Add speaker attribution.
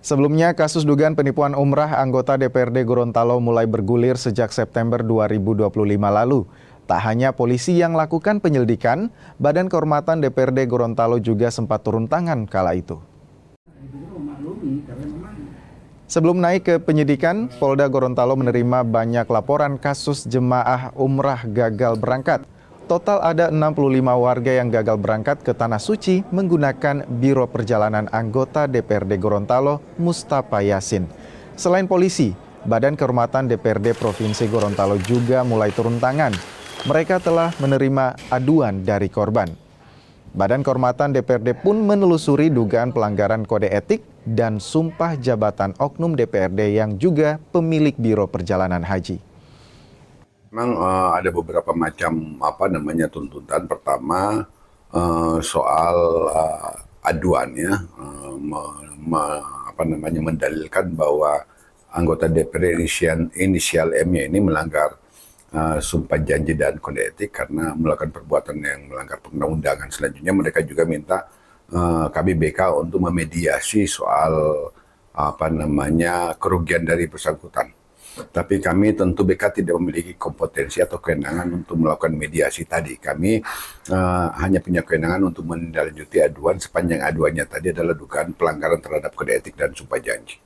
Speaker 1: Sebelumnya, kasus dugaan penipuan umrah anggota DPRD Gorontalo mulai bergulir sejak September 2025 lalu. Tak hanya polisi yang lakukan penyelidikan, Badan Kehormatan DPRD Gorontalo juga sempat turun tangan kala itu. Sebelum naik ke penyidikan, Polda Gorontalo menerima banyak laporan kasus jemaah umrah gagal berangkat. Total ada 65 warga yang gagal berangkat ke Tanah Suci menggunakan Biro Perjalanan anggota DPRD Gorontalo, Mustafa Yasin. Selain polisi, Badan Kehormatan DPRD Provinsi Gorontalo juga mulai turun tangan. Mereka telah menerima aduan dari korban. Badan Kehormatan DPRD pun menelusuri dugaan pelanggaran kode etik dan sumpah jabatan oknum DPRD yang juga pemilik Biro Perjalanan Haji.
Speaker 2: Memang ada beberapa macam tuntutan. Pertama soal aduan ya, mendalilkan bahwa anggota DPRD inisial M-nya ini melanggar sumpah janji dan kode etik karena melakukan perbuatan yang melanggar perundang-undangan. Selanjutnya mereka juga minta KBBK untuk memediasi soal kerugian dari bersangkutan. Tapi kami tentu BK tidak memiliki kompetensi atau kewenangan untuk melakukan mediasi tadi. Kami hanya punya kewenangan untuk menindaklanjuti aduan sepanjang aduannya tadi adalah dugaan pelanggaran terhadap kode etik dan sumpah janji.